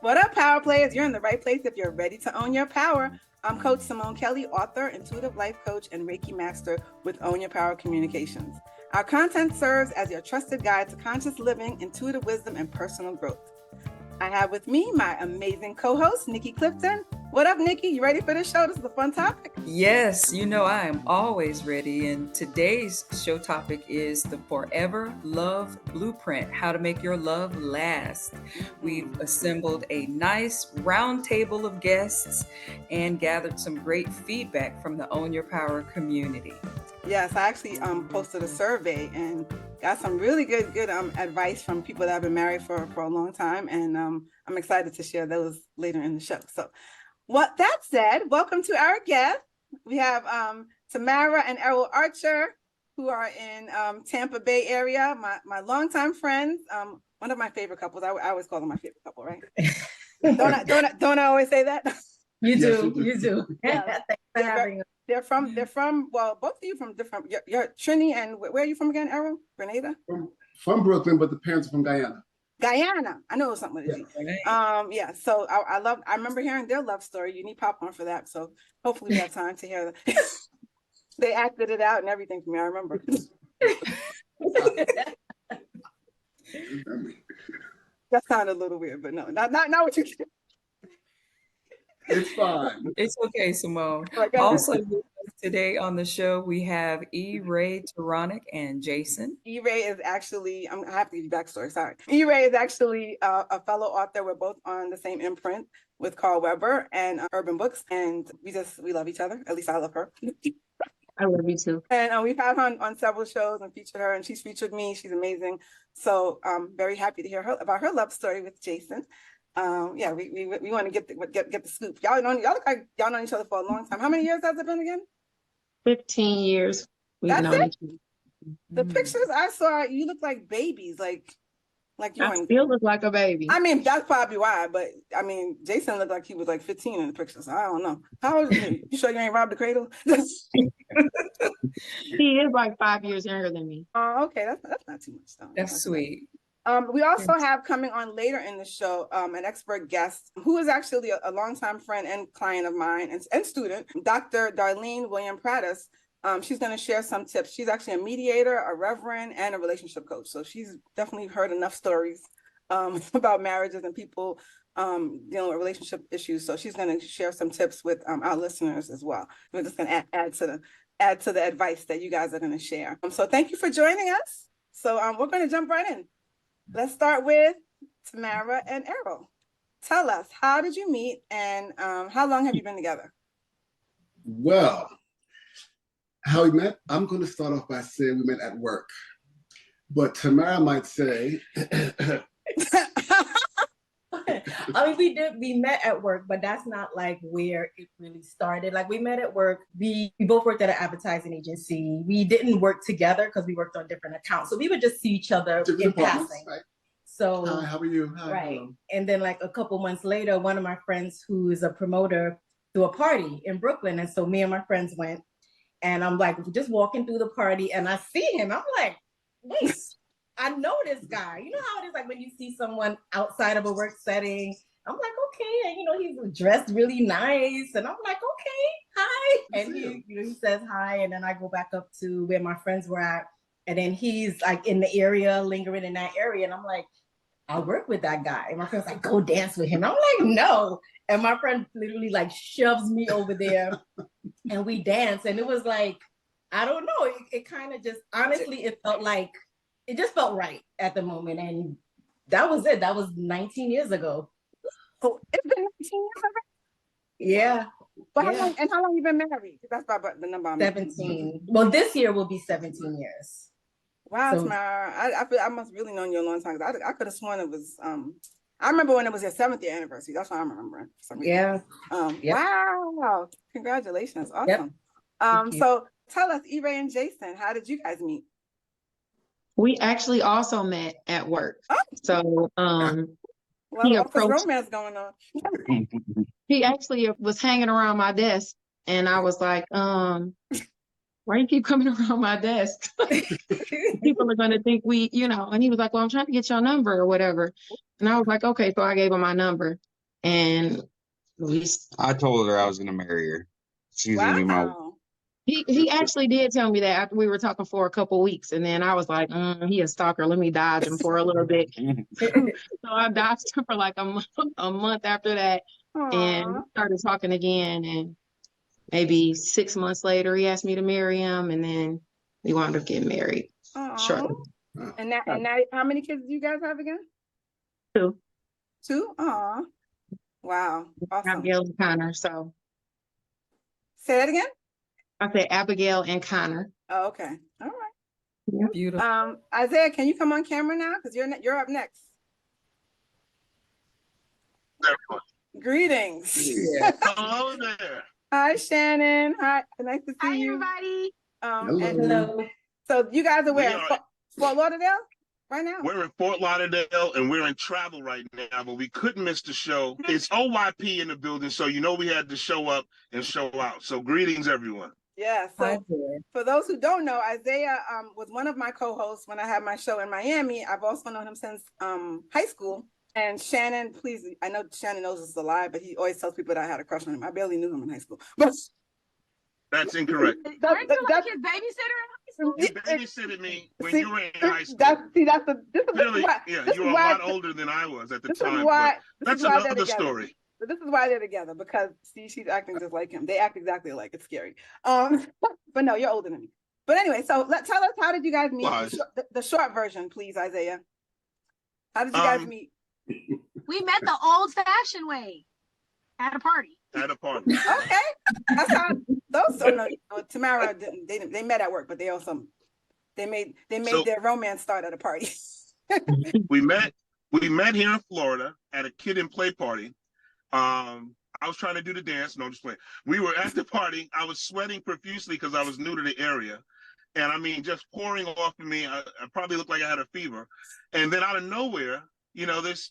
What up, power players? You're in the right place if you're ready to own your power. I'm Coach Simone Kelly, author, intuitive life coach, and Reiki master with Own Your Power Communications. Our content serves as your trusted guide to conscious living, intuitive wisdom, and personal growth. I have with me my amazing co-host, Nikki Clifton. What up, Nikki? You ready for this show? This is a fun topic. Yes, you know I am always ready. And today's show topic is the Forever Love Blueprint, how to make your love last. We've assembled a nice round table of guests and gathered some great feedback from the Own Your Power community. Yes, I actually posted a survey and got some really good advice from people that have been married for a long time. And I'm excited to share those later in the show. So what that said, welcome to our guest. We have Tamara and Errol Archer, who are in Tampa Bay area, my longtime friends, one of my favorite couples. I always call them my favorite couple, right? don't I always say that? You do. Yeah. Thanks for having us. They're from, well, both of you from different, you're Trini, and where are you from again, Errol? Grenada? From Brooklyn, but the parents are from Guyana. Guyana. I know it was something with a G. Yeah. So I remember hearing their love story. You need popcorn for that. So hopefully we have time to hear that. They acted it out and everything for me. I remember. That sounded a little weird, but no, not what you did. It's fine. It's okay, Simone. Also today on the show, we have E-Ray, Turoneks, and Jason. E-Ray is actually, I have to give you backstory, sorry. E-Ray is actually a fellow author. We're both on the same imprint with Carl Weber and Urban Books, and we love each other. At least I love her. I love you too. And we've had her on several shows and featured her, and she's featured me. She's amazing. So I'm very happy to hear about her love story with Jason. Yeah, we want to get the scoop. Y'all look like y'all known each other for a long time. How many years has it been again? 15 years. That's it? The pictures I saw, you look like babies, like you I still look like a baby. I mean, that's probably why, but I mean, Jason looked like he was like 15 in the pictures. I don't know. How old are you? You sure you ain't robbed the cradle? He is like 5 years younger than me. Oh, okay, that's not too much though. That's sweet. We also have coming on later in the show an expert guest who is actually a longtime friend and client of mine and student, Dr. Darlene William Pratis. She's going to share some tips. She's actually a mediator, a reverend, and a relationship coach. So she's definitely heard enough stories about marriages and people dealing with relationship issues. So she's going to share some tips with our listeners as well. We're just going to add to the advice that you guys are going to share. So thank you for joining us. So we're going to jump right in. Let's start with Tamara and Errol. Tell us, how did you meet and how long have you been together? Well, how we met, I'm going to start off by saying we met at work. But Tamara might say... I mean, we met at work, but that's not like where it really started. Like we met at work. We both worked at an advertising agency. We didn't work together because we worked on different accounts. So we would just see each other in passing. Right. So hi, how are you? Hi, right. Hello. And then like a couple months later, one of my friends who is a promoter threw a party in Brooklyn. And so me and my friends went, and I'm like just walking through the party and I see him. I'm like, wait. I know this guy. You know how it is like when you see someone outside of a work setting. I'm like, okay, and you know, he's dressed really nice. And I'm like, okay, hi. And he says hi. And then I go back up to where my friends were at. And then he's like in the area, lingering in that area. And I'm like, I work with that guy. And my friend's like, go dance with him. I'm like, no. And my friend literally like shoves me over there and we dance. And it was like, I don't know. It kind of just, honestly, it felt like, it just felt right at the moment. And that was it. That was 19 years ago. Oh, it's been 19 years already? Yeah. But how long you been married? That's about the number I'm 17. Well, this year will be 17 years. Wow, so, Tamara. I feel I must really known you a long time. I could have sworn it was, I remember when it was your 7th year anniversary. That's what I'm remembering. For some reason. Yeah. Wow. Congratulations. Awesome. Yep. So tell us, E-Ray and Jason, how did you guys meet? We actually also met at work. Oh. So he approached romance going on. He actually was hanging around my desk and I was like, why do you keep coming around my desk? People are gonna think we, and he was like, well, I'm trying to get your number or whatever. And I was like, okay, so I gave him my number. And I told her I was gonna marry her. She's gonna be my wife. Wow. he actually did tell me that after we were talking for a couple weeks, and then I was like, he a stalker. Let me dodge him for a little bit. So I dodged him for like a month after that, and Aw. started talking again. And maybe 6 months later, he asked me to marry him, and then we wound up getting married. Shortly. Aw. And now, how many kids do you guys have again? 2. 2? Aw. Wow. Awesome. Abigail and Connor. So Say that again? I said Abigail and Connor. Oh, okay. All right. Yeah. Beautiful. Isaiah, can you come on camera now? Because you're up next. Greetings. Yeah. Hello there. Hi, Shannon. Hi. Nice to see Hi, you. everybody. Hello. So you guys are where? We are- Fort Lauderdale right now? We're in Fort Lauderdale and we're in travel right now, but we couldn't miss the show. It's OYP in the building, so you know we had to show up and show out. So greetings, everyone. Yeah. Hi So there. for those who don't know, Isaiah was one of my co-hosts when I had my show in Miami. I've also known him since high school. And Shannon, please, I know Shannon knows this is a lie, but he always tells people that I had a crush on him. I barely knew him in high school. But That's incorrect. Aren't you like his babysitter in high school? You babysitted me when See, you were in high school. This is Clearly, why, yeah, this you is were a why- lot older than I was at the this time. is why, but this that's is why they're another together. story. But this is why they're together, because see, she's acting just like him. They act exactly alike. It's scary. But no, you're older than me. But anyway, so tell us, how did you guys meet? Lies. The short version, please, Isaiah. How did you guys meet? We met the old-fashioned way at a party. At a party. Okay, that's how those. Oh no, Tamara didn't. They met at work, but they also made So- their romance start at a party. We met here in Florida at a kid and play party. I was trying to do the dance. No, I'm just playing. We were at the party. I was sweating profusely because I was new to the area. And I mean, just pouring off of me. I probably looked like I had a fever. And then out of nowhere, you know, this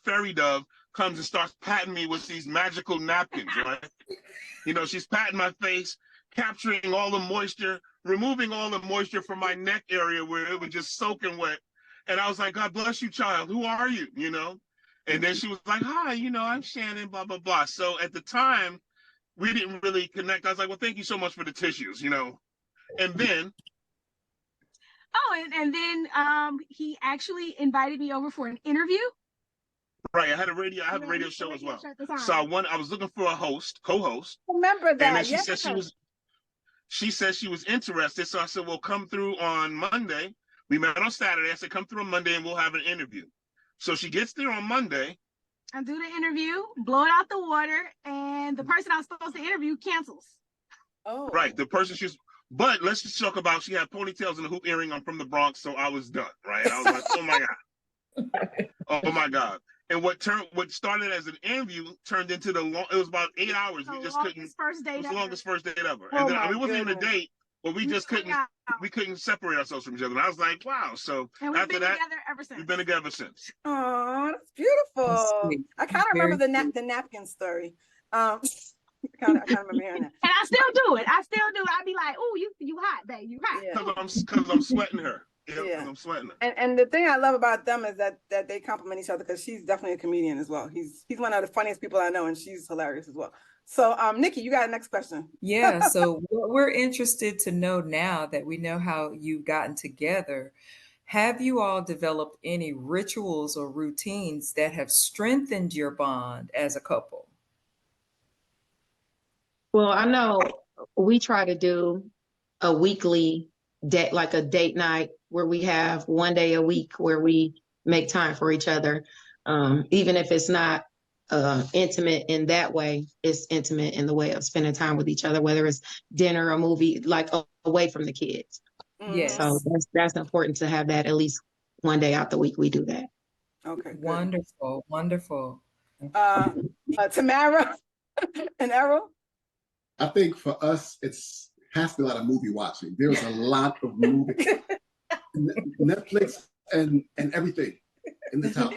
fairy dove comes and starts patting me with these magical napkins, right? You know, she's patting my face, capturing all the moisture, removing all the moisture from my neck area where it was just soaking wet. And I was like, God bless you, child. Who are you? You know? And then she was like, hi, you know, I'm Shannon, blah, blah, blah. So at the time, we didn't really connect. I was like, well, thank you so much for the tissues, you know? And then, Oh, and then he actually invited me over for an interview. right, I have a radio show as well. So I was looking for a co-host. Remember that? And then she yes. said she was interested. So I said, well, come through on Monday. We met on Saturday. I said, come through on Monday and we'll have an interview. So she gets there on Monday. I do the interview, blow it out the water, and the person I was supposed to interview cancels. Oh, Right. The person but let's just talk about, she had ponytails and a hoop earring. I'm from the Bronx, so I was done. Right. I was like, oh my God. Oh my God. And what started as an interview turned into it was about 8 hours. We just couldn't. First date It was the ever. longest first date ever. Oh And then my it wasn't even a goodness. date, but we just couldn't separate ourselves from each other. And I was like, wow. So And we've after been that, together ever since. we've been together since. Oh, that's beautiful. That's sweet. I kind of Very remember the napkin story. I kind of remember hearing that. And I still do it. I'd be like, oh, you hot, babe. You hot. Yeah. Because I'm sweating her. Yeah, Yeah. I'm sweating her. And the thing I love about them is that they complement each other, because she's definitely a comedian as well. He's one of the funniest people I know, and she's hilarious as well. So, Nikki, you got a next question. Yeah, so what we're interested to know now that we know how you've gotten together, have you all developed any rituals or routines that have strengthened your bond as a couple? Well, I know we try to do a weekly date, like a date night, where we have one day a week where we make time for each other. Even if it's not intimate in that way, it's intimate in the way of spending time with each other, whether it's dinner or movie, like away from the kids. Yes. So that's important to have that at least one day out the week. We do that. Okay. Good. Wonderful, wonderful. Tamara and Errol. I think for us, has to be a lot of movie watching. There's a lot of movie, Netflix and everything in this house.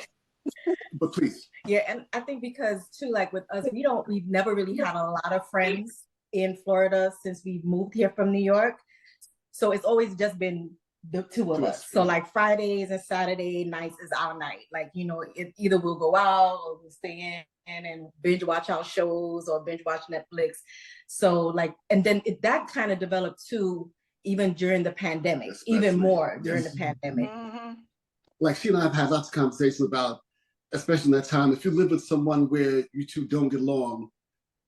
But please. Yeah, and I think because too, like with us, we've never really had a lot of friends in Florida since we moved here from New York. So it's always just been the two of us. So like Fridays and Saturday nights is our night. Like, you know, either we'll go out or we'll stay in and binge watch our shows or binge watch Netflix. So like, and then that kind of developed too, even during the pandemic, even more during the pandemic. Like she and I have had lots of conversations about, especially in that time, if you live with someone where you two don't get along,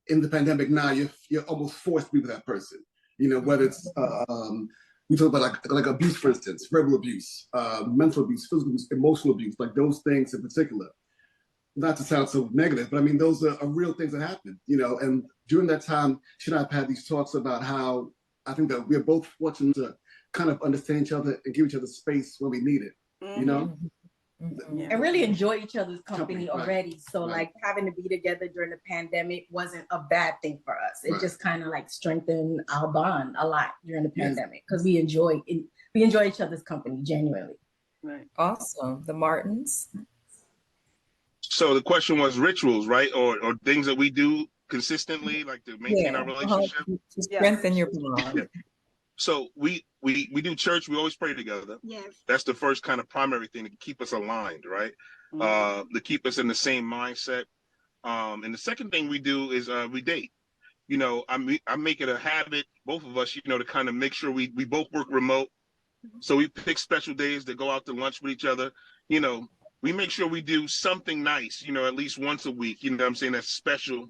in the pandemic now, you're almost forced to be with that person. You know, whether it's we talk about like abuse, for instance, verbal abuse, mental abuse, physical abuse, emotional abuse, like those things in particular. Not to sound so negative, but I mean, those are real things that happen, you know, and during that time, she and I have had these talks about how I think that we're both fortunate to kind of understand each other and give each other space when we need it, you know? And really enjoy each other's company already. Right. So like having to be together during the pandemic wasn't a bad thing for us. It just kind of like strengthened our bond a lot during the pandemic because we enjoy each other's company genuinely. Right. Awesome. The Martins. So the question was rituals, right? Or things that we do consistently, like to maintain our relationship. To strengthen your bond. So we do church. We always pray together. Yes. That's the first kind of primary thing to keep us aligned, right? To keep us in the same mindset. And the second thing we do is we date. You know, I make it a habit, both of us, you know, to kind of make sure we both work remote. So we pick special days to go out to lunch with each other. You know, we make sure we do something nice, you know, at least once a week. You know what I'm saying? That's special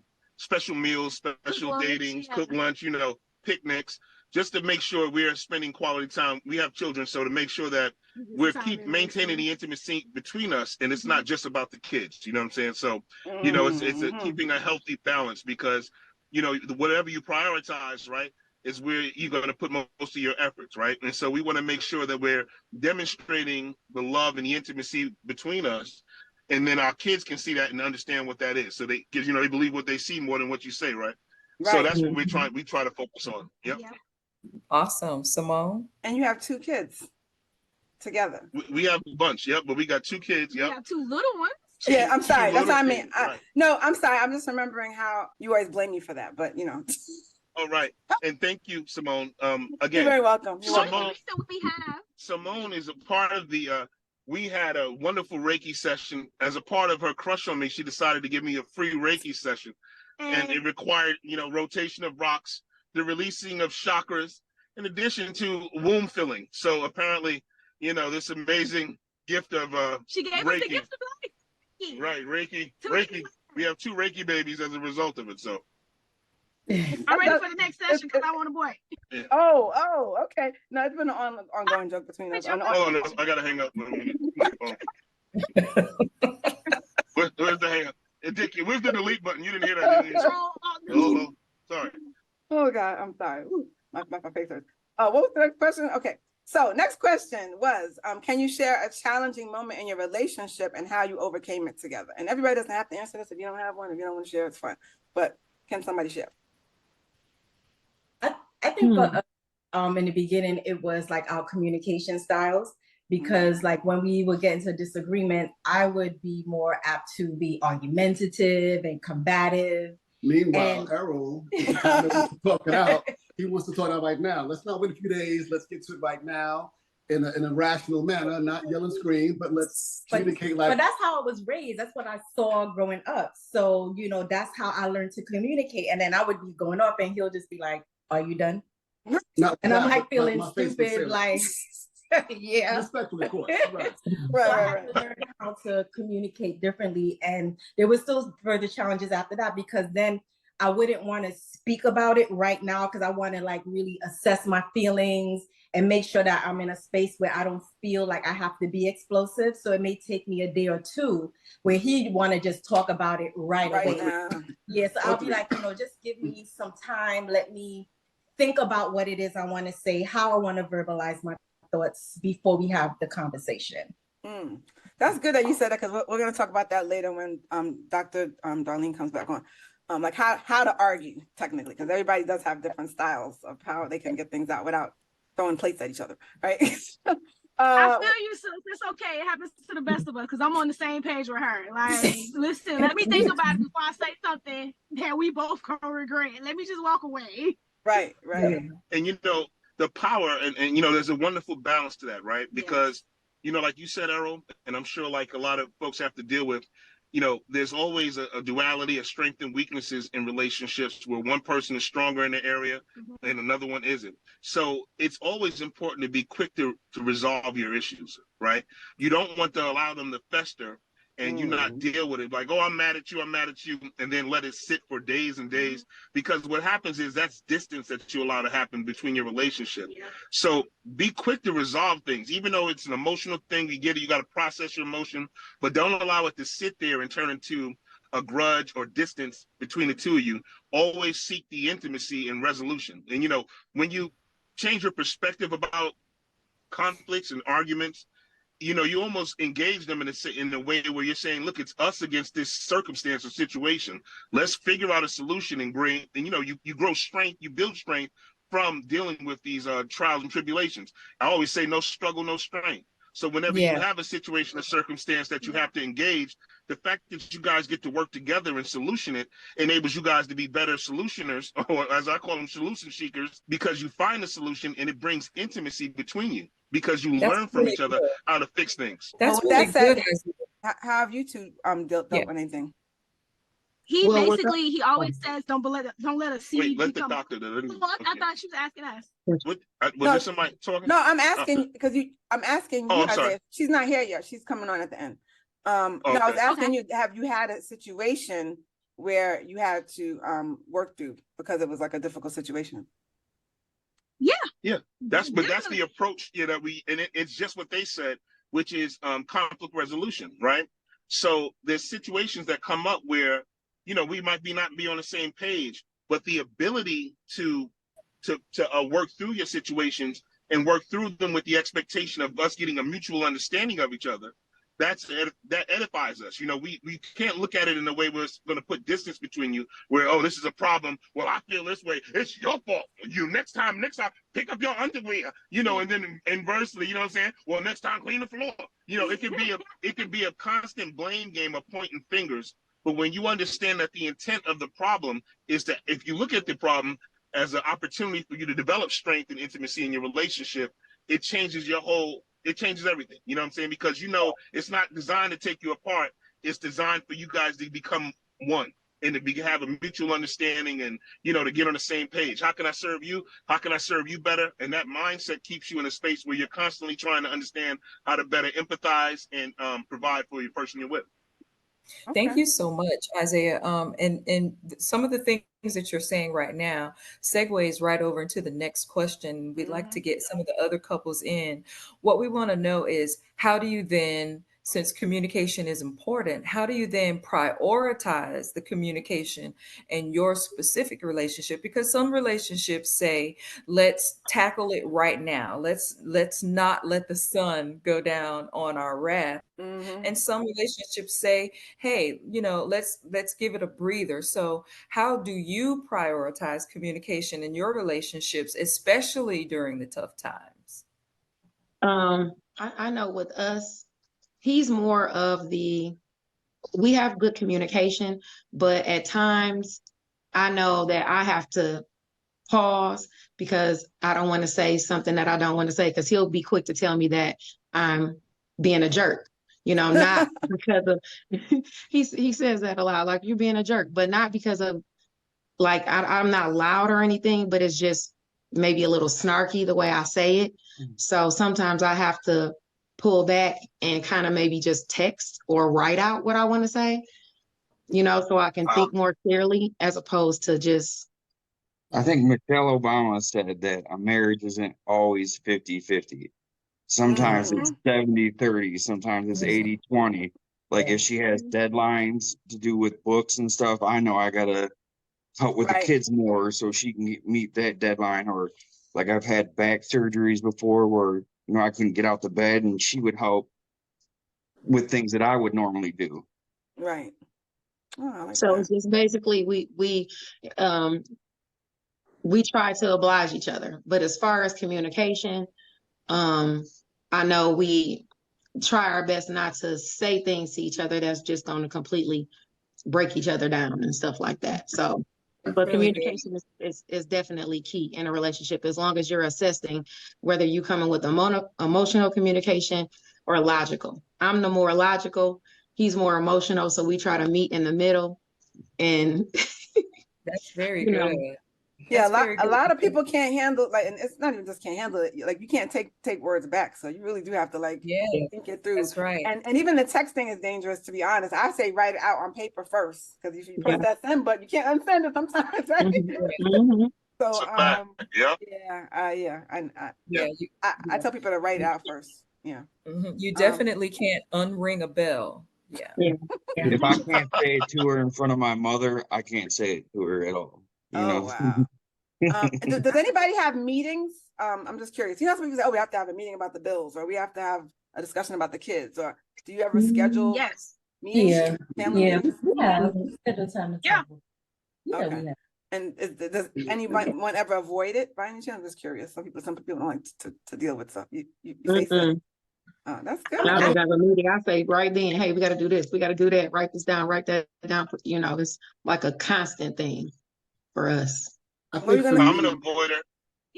meals, special datings, cook lunch, you know, picnics. Just to make sure we're spending quality time. We have children, so to make sure that we're maintaining the intimacy between us, and it's not just about the kids. You know what I'm saying? So, you know, it's keeping a healthy balance because, you know, whatever you prioritize, right, is where you're going to put most of your efforts, right? And so we want to make sure that we're demonstrating the love and the intimacy between us, and then our kids can see that and understand what that is. So they, because you know, they believe what they see more than what you say, right? So that's what we try to focus on. Yep. Awesome. Simone? And you have 2 kids together. We have a bunch, but we got 2 kids, We have 2 little ones. Yeah, I'm sorry. That's what I mean. No, I'm sorry. I'm just remembering how you always blame me for that, but you know. All right. And thank you, Simone. Again, you're very welcome. Simone is a part of the, we had a wonderful Reiki session. As a part of her crush on me, she decided to give me a free Reiki session. And it required, you know, rotation of rocks, the releasing of chakras, in addition to womb filling. So apparently, you know, this amazing gift of she gave Reiki. us the gift of Reiki. Right, Reiki. We have 2 Reiki babies as a result of it. So I'm ready for the next session because I want a boy. Yeah. Oh, okay. No, it's been an ongoing joke between us. Hold on, I gotta hang up. Where's the hang up? Dickie, where's the delete button? You didn't hear that, did you? Sorry. Oh God, I'm sorry. Ooh, my face hurts. What was the next question? Okay, so next question was, can you share a challenging moment in your relationship and how you overcame it together? And everybody doesn't have to answer this. If you don't have one, if you don't want to share, it's fine. But can somebody share? I think in the beginning, it was like our communication styles. Because like when we would get into disagreement, I would be more apt to be argumentative and combative. Meanwhile, Errol is kind of talking out. He wants to talk out right now. Let's not wait a few days. Let's get to it right now in a rational manner, not yell and scream, but let's communicate like. But that's how I was raised. That's what I saw growing up. So, you know, that's how I learned to communicate. And then I would be going up and he'll just be like, "Are you done?" And I'm like feeling stupid, like. Yeah, respectfully, of course. Right. So I had to learn how to communicate differently, and there was still further challenges after that because then I wouldn't want to speak about it right now because I want to like really assess my feelings and make sure that I'm in a space where I don't feel like I have to be explosive. So it may take me a day or 2 where he'd want to just talk about it right away. Now. Yeah, so I'll be like, you know, just give me some time. Let me think about what it is I want to say, how I want to verbalize my thoughts before we have the conversation. That's good that you said that because we're going to talk about that later when Dr. Darlene comes back on. Like how to argue technically, because everybody does have different styles of how they can get things out without throwing plates at each other, right? I feel you, sis. It's okay. It happens to the best of us because I'm on the same page with her. Like, listen, let me think about it before I say something that we both gonna regret. Let me just walk away. Right. And you know, the power, and you know, there's a wonderful balance to that, right? Because, you know, like you said, Errol, and I'm sure like a lot of folks have to deal with, you know, there's always a duality of strength and weaknesses in relationships where one person is stronger in the area and another one isn't. So it's always important to be quick to resolve your issues, right? You don't want to allow them to fester and you not deal with it like, oh, I'm mad at you, and then let it sit for days and days. Because what happens is that's distance that you allow to happen between your relationship. So be quick to resolve things, even though it's an emotional thing. You get it, you got to process your emotion, but don't allow it to sit there and turn into a grudge or distance between the two of you. Always seek the intimacy and resolution. And, you know, when you change your perspective about conflicts and arguments, you know, you almost engage them in a way where you're saying, look, it's us against this circumstance or situation. Let's figure out a solution and you know, you grow strength, you build strength from dealing with these trials and tribulations. I always say no struggle, no strength. So whenever you have a situation or circumstance that you have to engage, the fact that you guys get to work together and solution it enables you guys to be better solutioners, or as I call them, solution seekers, because you find a solution and it brings intimacy between you because you learn from each other how to fix things. That's really good. How have you two dealt with anything? He basically, he always says, don't let us see. Wait, let the doctor. I thought she was asking us. Was there somebody talking? No, I'm asking because I'm asking you. I'm sorry. She's not here yet. She's coming on at the end. No, I was asking you, have you had a situation where you had to work through because it was like a difficult situation? Yeah, that's the approach, you know, it's just what they said, which is conflict resolution, right? So there's situations that come up where, you know, we might not be on the same page, but the ability to work through your situations and work through them with the expectation of us getting a mutual understanding of each other, that edifies us. You know, we can't look at it in a way where it's going to put distance between you, where, oh, this is a problem, well, I feel this way, it's your fault. You next time pick up your underwear, you know, and then inversely, you know what I'm saying, well, next time clean the floor. You know, it can be a constant blame game of pointing fingers. But when you understand that the intent of the problem is that if you look at the problem as an opportunity for you to develop strength and intimacy in your relationship, it changes everything. You know what I'm saying? Because, you know, it's not designed to take you apart. It's designed for you guys to become one and to have a mutual understanding and, you know, to get on the same page. How can I serve you? How can I serve you better? And that mindset keeps you in a space where you're constantly trying to understand how to better empathize and provide for your person you're with. Thank you so much, Isaiah. And some of the things that you're saying right now segues right over into the next question. We'd like to get some of the other couples in. What we want to know is, how do you then, since communication is important, how do you then prioritize the communication in your specific relationship? Because some relationships say, let's tackle it right now. Let's not let the sun go down on our wrath. And some relationships say, hey, you know, let's give it a breather. So how do you prioritize communication in your relationships, especially during the tough times? I know with us, he's more of we have good communication, but at times I know that I have to pause because I don't want to say something that I don't want to say, because he'll be quick to tell me that I'm being a jerk. You know, not because of, he says that a lot, like, you're being a jerk, but not because of, like, I'm not loud or anything, but it's just maybe a little snarky the way I say it. So sometimes I have to pull back and kind of maybe just text or write out what I want to say, you know, so I can think more clearly as opposed to just. I think Michelle Obama said that a marriage isn't always 50-50. Sometimes it's 70-30, sometimes it's 80-20. Like if she has deadlines to do with books and stuff, I know I gotta help with the kids more so she can meet that deadline. Or like I've had back surgeries before where, you know, I couldn't get out the bed and she would help with things that I would normally do. Right. Oh, like so that. It's just basically we try to oblige each other. But as far as communication, I know we try our best not to say things to each other that's just going to completely break each other down and stuff like that. So But really communication is definitely key in a relationship, as long as you're assessing whether you coming with emotional communication or logical. I'm the more logical, he's more emotional, so we try to meet in the middle. And That's very you know, good. Yeah, That's very a good. lot of people can't handle, like, and it's not even just can't handle it. Like, you can't take words back. So you really do have to, like, Yeah, think it through. that's right. And even the texting is dangerous, to be honest. I say write it out on paper first, because if you press yeah. that send button, you can't unsend it sometimes, right? Mhm. So It's a fact. Yeah. yeah, Yeah, I tell people to write it out first. Yeah. you definitely can't unring a bell. Yeah. Yeah. If I can't say it to her in front of my mother, I can't say it to her at all. You Oh know? wow. Does anybody have meetings? I'm just curious. You know, some people say, "Oh, we have to have a meeting about the bills, or we have to have a discussion about the kids," or do you ever schedule Yes. meetings? Yeah. Family Yeah. meetings? Yeah. Schedule time to Yeah. talk. Yeah, Okay. we have. And does anyone ever avoid it by any chance? I'm just curious. Some people don't like to deal with stuff. You say so. Mm-mm. Oh, that's I don't good. have a meeting. I say right then, hey, we got to do this. We got to do that. Write this down. Write that down. You know, it's like a constant thing for us. I What are you think gonna- for I'm me, an avoider.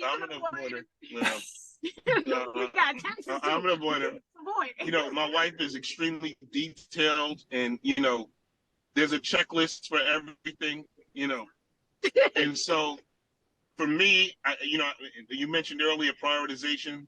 I'm an avoider. We got taxes I'm too. an avoider. Avoid. You know, my wife is extremely detailed, and you know, there's a checklist for everything. You know, and so for me, you know, you mentioned earlier prioritization.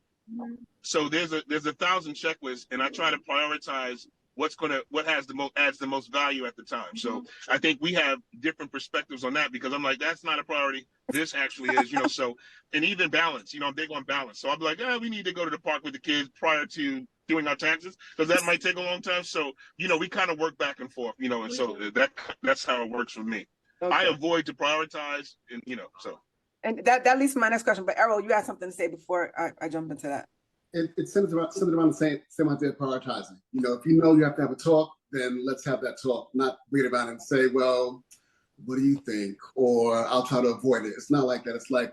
So there's a 1,000 checklists, and I try to prioritize what adds the most value at the time. So I think we have different perspectives on that, because I'm like, that's not a priority. This actually is, you know. So, and even balance, you know, I'm big on balance. So I'm like, we need to go to the park with the kids prior to doing our taxes, because that might take a long time. So, you know, we kind of work back and forth, you know, and so that's how it works for me. Okay. I avoid to prioritize, and you know, so. And that leads to my next question. But Errol, you had something to say before I jump into that. it centers around the same idea of prioritizing. You know, if you know you have to have a talk, then let's have that talk, not bring it about and say, well, what do you think? Or I'll try to avoid it. It's not like that. It's like,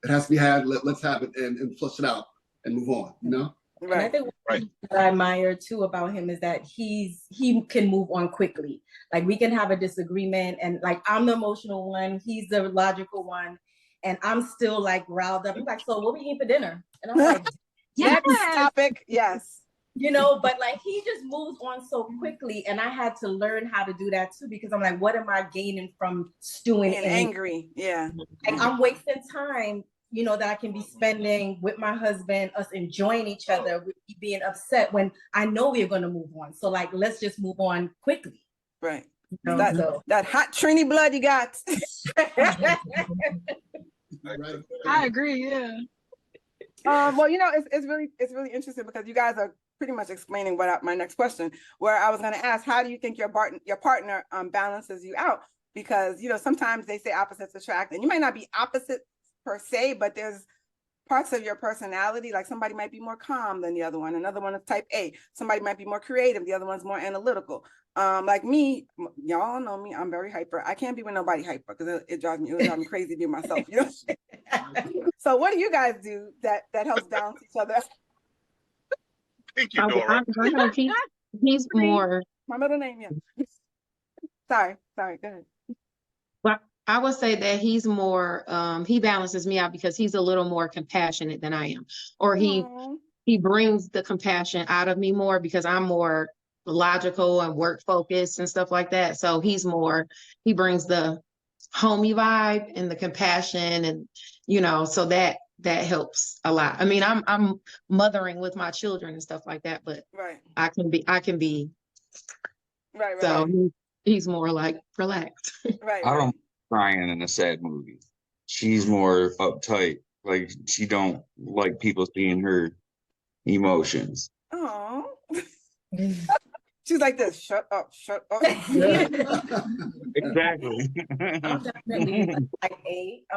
it has to be had, let's have it and flush it out and move on, you know? And I Right. think Right. what I admire too about him is that he can move on quickly. Like, we can have a disagreement, and like, I'm the emotional one, he's the logical one, and I'm still like riled up. He's like, so what we eat for dinner? And I'm like, Yes. Next topic. Yes. you know, but like, he just moves on so quickly, and I had to learn how to do that too, because I'm like, what am I gaining from stewing Being in angry. Yeah. Like, I'm wasting time, you know, that I can be spending with my husband, us enjoying each other, with me being upset when I know we're going to move on. So like, let's just move on quickly. Right. You know, That, so. that hot Trini blood you got. Right. I agree. Yeah. Well, you know, it's really interesting, because you guys are pretty much explaining my next question, where I was going to ask, how do you think your partner balances you out? Because, you know, sometimes they say opposites attract, and you might not be opposite per se, but there's parts of your personality, like somebody might be more calm than the other one, another one is type A, somebody might be more creative, the other one's more analytical. Like me, y'all know me, I'm very hyper. I can't be with nobody hyper, because it drives me crazy being myself, you know. So what do you guys do that helps balance each other? Thank you, Dora. I know he's more. My middle name, yeah. Sorry, go ahead. Well, I would say that he's more. He balances me out because he's a little more compassionate than I am, or he brings the compassion out of me more, because I'm more logical and work focused and stuff like that. So he brings the homey vibe and the compassion, and you know, so that helps a lot. I mean, I'm mothering with my children and stuff like that, but Right. I can be Right. so he's more like relaxed. Right. I don't crying in a sad movie. She's more uptight. Like, she don't like people seeing her emotions. Oh. She's like this. Shut up. Exactly. I'm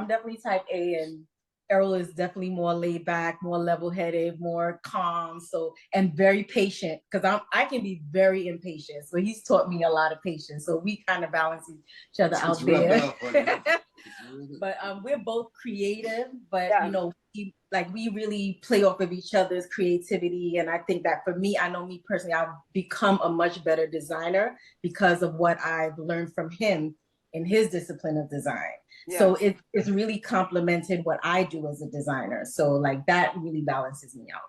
definitely type A. And Errol is definitely more laid back, more level-headed, more calm, so, and very patient, because I can be very impatient. So he's taught me a lot of patience. So we kind of balance each other out there. But we're both creative, but you know, we really play off of each other's creativity. And I think that for me, I know me personally, I've become a much better designer because of what I've learned from him in his discipline of design. Yes. So it's really complemented what I do as a designer. So like that really balances me out.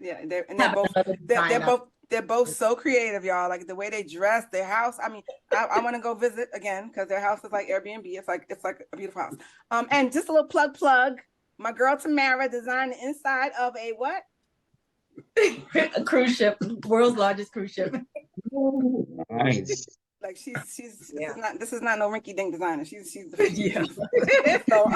Yeah. They're both so creative, y'all. Like the way they dress, their house. I mean, I want to go visit again because their house is like Airbnb. It's like a beautiful house. And just a little plug. My girl Tamara designed the inside of a what? A cruise ship, world's largest cruise ship. Nice. Like she's this is not no rinky dink designer. She's Yeah. So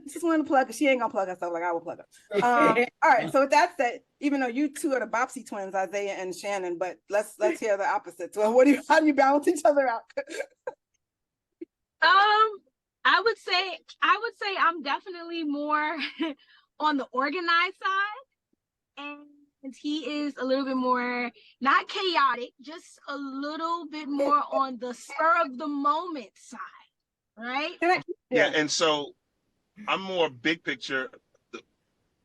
just wanted to plug her. She ain't gonna plug herself like I will plug her. All right. So with that said, even though you two are the Bopsy twins, Isaiah and Shannon, but let's hear the opposite. So how do you balance each other out? I would say I'm definitely more on the organized side, and he is a little bit more not chaotic, just a little bit more on the spur of the moment side, right? Yeah, and so I'm more big picture,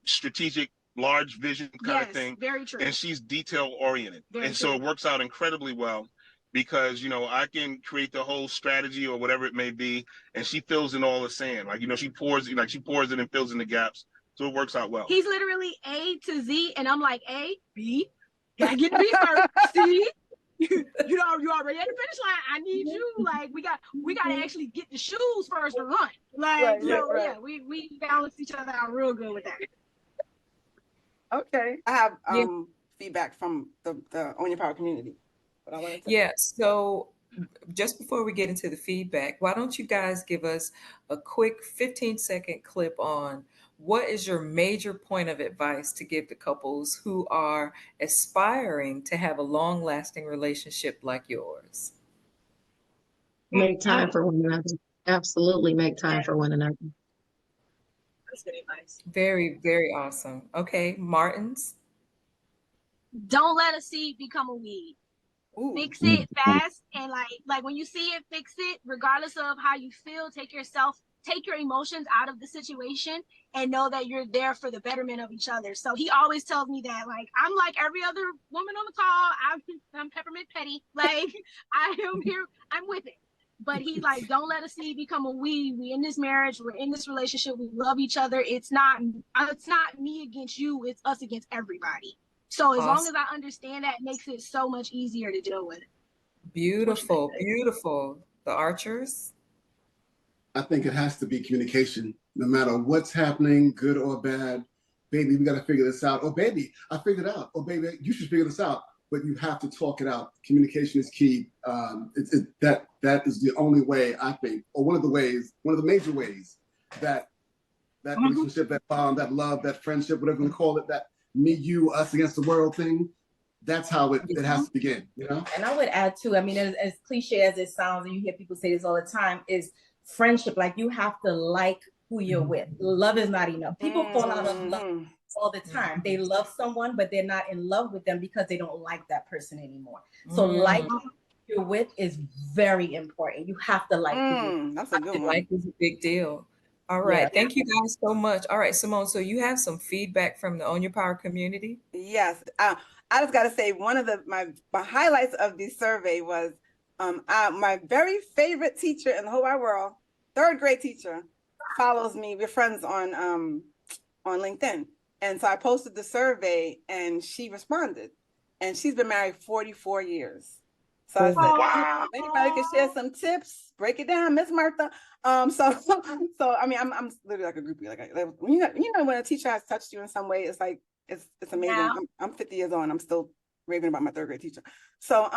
strategic, large vision kind of thing. Very true. And she's detail oriented, so it works out incredibly well. Because I can create the whole strategy or whatever it may be, and she fills in all the sand. Like she pours it and fills in the gaps, so it works out well. He's literally A to Z, and I'm like A, B. Gotta get B first. C. You already at the finish line. I need you. Like we got to actually get the shoes first to run. Like we balance each other out real good with that. Okay, I have feedback from the Own Your Power community. Yeah, so just before we get into the feedback, why don't you guys give us a quick 15-second clip on what is your major point of advice to give to couples who are aspiring to have a long-lasting relationship like yours? Make time for one another. Absolutely make time for one another. That's good advice. Very, very awesome. Okay, Martins? Don't let a seed become a weed. Ooh. Fix it fast, and like when you see it, fix it regardless of how you feel. Take your emotions out of the situation and know that you're there for the betterment of each other. So he always tells me that, like, I'm like every other woman on the call. I'm Peppermint Petty. Like I am here, I'm with it. But he's like, don't let a seed become a weed. We in this marriage, we're in this relationship, we love each other. It's not me against you, it's us against everybody. So as long as I understand that, it makes it so much easier to deal with. Beautiful, beautiful. The Archers? I think it has to be communication, no matter what's happening, good or bad. Baby, we got to figure this out. Oh, baby, I figured it out. Oh, baby, you should figure this out. But you have to talk it out. Communication is key. That is the only way, I think, or one of the major ways that relationship, that bond, that love, that friendship, whatever you call it, that me, you, us against the world thing, that's how it has to begin, And I would add too, I mean, as cliche as it sounds, and you hear people say this all the time, is friendship. Like you have to like who you're with. Love is not enough. People fall out of love all the time. They love someone, but they're not in love with them because they don't like that person anymore. So like who you're with is very important. You have to like who that's a good one. Like is a big deal. All right. Yeah. Thank you guys so much. All right, Simone, so you have some feedback from the Own Your Power community? Yes. I just got to say, one of my highlights of the survey was my very favorite teacher in the whole wide world, third grade teacher, follows me. We're friends on LinkedIn. And so I posted the survey and she responded. And she's been married 44 years. So I said, wow. Anybody can share some tips, break it down, Miss Martha. So I mean, I'm literally like a groupie. Like when a teacher has touched you in some way, it's like it's amazing. Yeah. I'm 50 years old and I'm still raving about my third grade teacher. So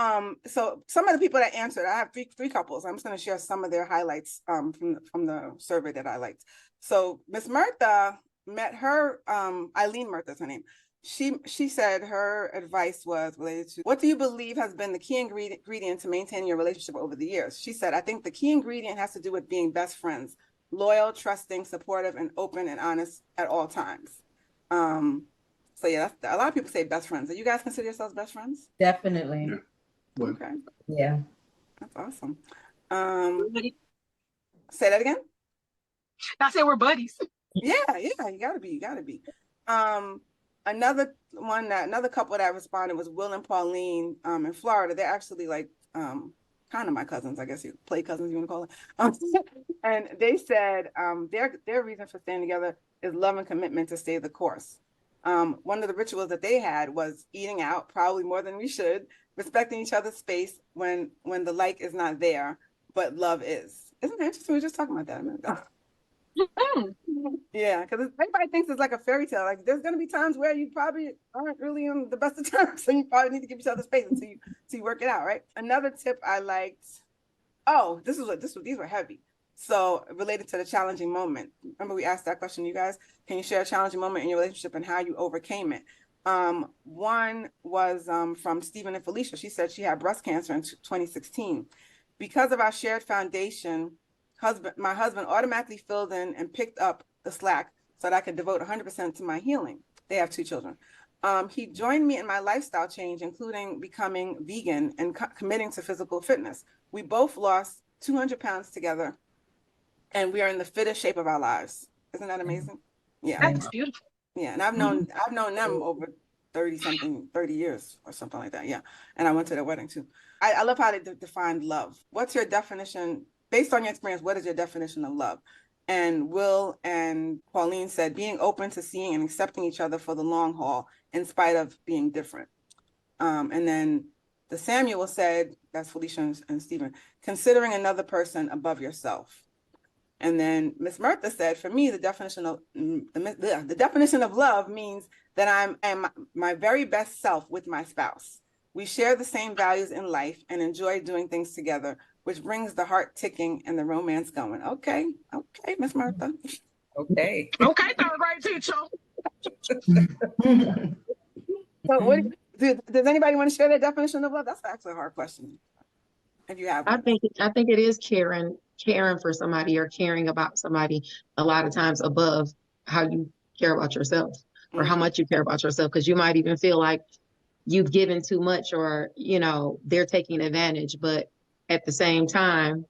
some of the people that answered, I have three couples. I'm just going to share some of their highlights from the survey that I liked. So Miss Martha met her, Eileen Martha's her name. She said her advice was related to, what do you believe has been the key ingredient to maintaining your relationship over the years? She said, I think the key ingredient has to do with being best friends, loyal, trusting, supportive, and open and honest at all times. So yeah, a lot of people say best friends. Do you guys consider yourselves best friends? Definitely. Yeah. Okay. Yeah. That's awesome. Say that again. I said we're buddies. Yeah, you gotta be. Another couple that responded was Will and Pauline in Florida. They're actually like kind kind of my cousins, I guess you play cousins, you want to call it. And they said their reason for staying together is love and commitment to stay the course. One of the rituals that they had was eating out, probably more than we should, respecting each other's space when the like is not there, but love is. Isn't that interesting? We were just talking about that a minute ago. Yeah, because everybody thinks it's like a fairy tale. Like there's gonna be times where you probably aren't really on the best of terms, and you probably need to give each other space until you work it out, right? Another tip I liked. Oh, these were heavy. So related to the challenging moment. Remember we asked that question, you guys. Can you share a challenging moment in your relationship and how you overcame it? One was from Stephen and Felicia. She said she had breast cancer in 2016. Because of our shared foundation, my husband automatically filled in and picked up the slack so that I could devote 100% to my healing. They have 2 children. He joined me in my lifestyle change, including becoming vegan and committing to physical fitness. We both lost 200 pounds together, and we are in the fittest shape of our lives. Isn't that amazing? Yeah. That's beautiful. Yeah, and I've known them over 30 years or something like that. Yeah, and I went to their wedding too. I love how they defined love. What's your definition, based on your experience, what is your definition of love? And Will and Pauline said, being open to seeing and accepting each other for the long haul in spite of being different. And then the Samuel said, that's Felicia and Stephen, considering another person above yourself. And then Miss Murtha said, for me, the definition of love means that I am my very best self with my spouse. We share the same values in life and enjoy doing things together, which brings the heart ticking and the romance going. Okay, Miss Murtha. Okay. Okay, third grade teacher. So does anybody want to share their definition of love? That's actually a hard question. If you have one. I think it is caring for somebody or caring about somebody a lot of times above how you care about yourself or how much you care about yourself, because you might even feel like you've given too much or, they're taking advantage. But at the same time,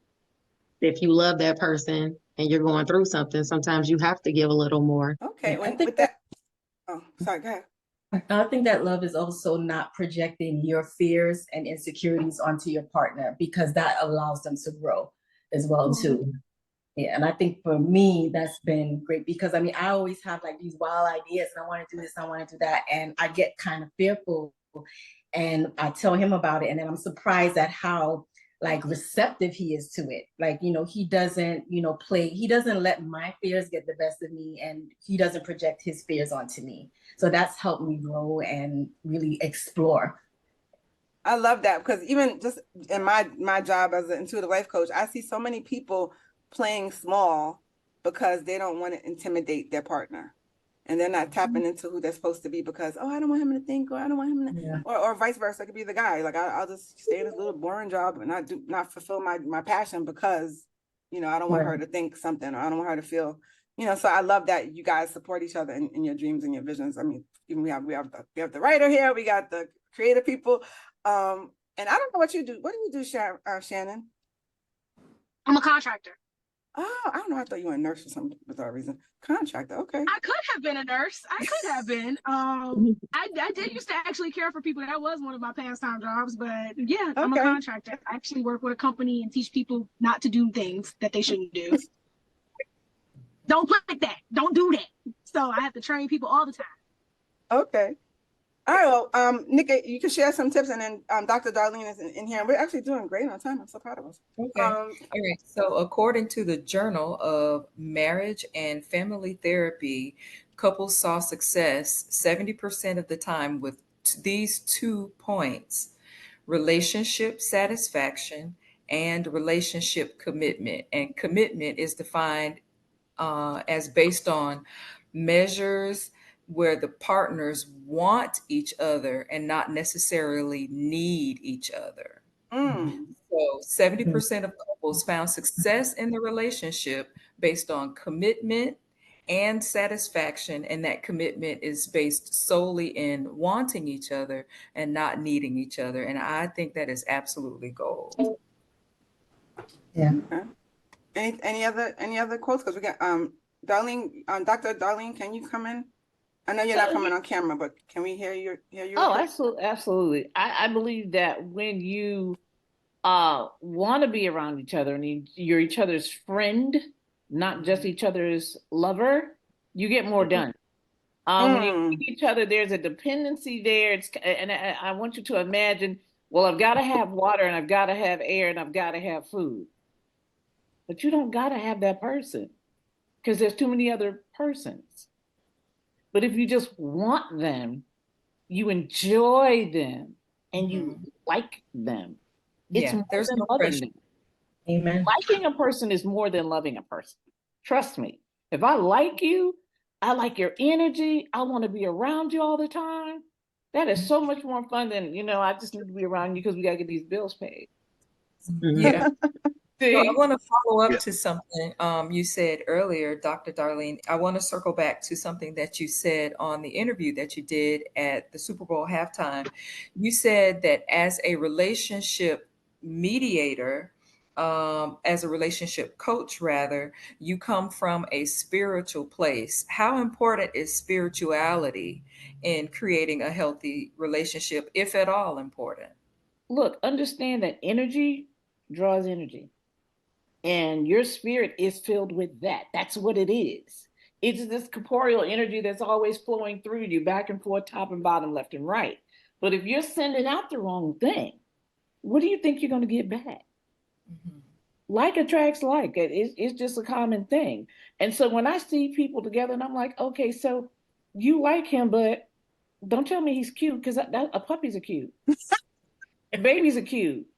if you love that person and you're going through something, sometimes you have to give a little more. Okay, oh, sorry, go ahead. I think that love is also not projecting your fears and insecurities onto your partner, because that allows them to grow as well too. Yeah, and I think for me, that's been great, because I always have like these wild ideas and I want to do this, I want to do that. And I get kind of fearful and I tell him about it. And then I'm surprised at how like receptive he is to it. Like, he doesn't, he doesn't let my fears get the best of me, and he doesn't project his fears onto me. So that's helped me grow and really explore. I love that, because even just in my job as an intuitive life coach, I see so many people playing small because they don't want to intimidate their partner. And they're not tapping into who they're supposed to be because, I don't want him to think, or I don't want him to, or vice versa. It could be the guy. Like I'll just stay in this little boring job and not fulfill my passion because, I don't want her to think something, or I don't want her to feel, so I love that you guys support each other in your dreams and your visions. Even we have the writer here, we got the creative people. And I don't know what you do. What do you do, Shannon? I'm a contractor. Oh, I don't know. I thought you were a nurse for some bizarre reason. Contractor, okay. I could have been a nurse. I could have been. I did used to actually care for people. That was one of my pastime jobs. But yeah, I'm a contractor. I actually work with a company and teach people not to do things that they shouldn't do. Don't click that. Don't do that. So I have to train people all the time. Okay. All right, well, Nikki, you can share some tips, and then Dr. Darlene is in here, and we're actually doing great on time. I'm so proud of us. Okay. All right. So according to the Journal of Marriage and Family Therapy, couples saw success 70% of the time with these 2 points: relationship satisfaction and relationship commitment. And commitment is defined as based on measures where the partners want each other and not necessarily need each other. So 70% of couples found success in the relationship based on commitment and satisfaction, and that commitment is based solely in wanting each other and not needing each other. And I think that is absolutely gold. Yeah. Okay. Any other quotes? Because we got Darlene, Dr. Darlene, can you come in? I know you're not coming on camera, but can we hear you? Oh, absolutely. I believe that when you want to be around each other and you're each other's friend, not just each other's lover, you get more done. When you meet each other, there's a dependency there. And I want you to imagine, well, I've got to have water and I've got to have air and I've got to have food. But you don't got to have that person because there's too many other persons. But if you just want them, you enjoy them, and you like them, it's more there's than no loving pressure. them. Amen. Liking a person is more than loving a person. Trust me. If I like you, I like your energy. I want to be around you all the time. That is so much more fun than, I just need to be around you because we got to get these bills paid. Yeah. So I want to follow up Yeah. to something you said earlier, Dr. Darlene. I want to circle back to something that you said on the interview that you did at the Super Bowl halftime. You said that as a relationship mediator, as a relationship coach, rather, you come from a spiritual place. How important is spirituality in creating a healthy relationship, if at all important? Look, understand that energy draws energy. And your spirit is filled with that. That's what it is. It's this corporeal energy that's always flowing through you, back and forth, top and bottom, left and right. But if you're sending out the wrong thing, what do you think you're going to get back? Like attracts like. It's just a common thing. And so when I see people together and I'm like, okay, so you like him, but don't tell me he's cute, because a puppy's a cute. Babies are cute.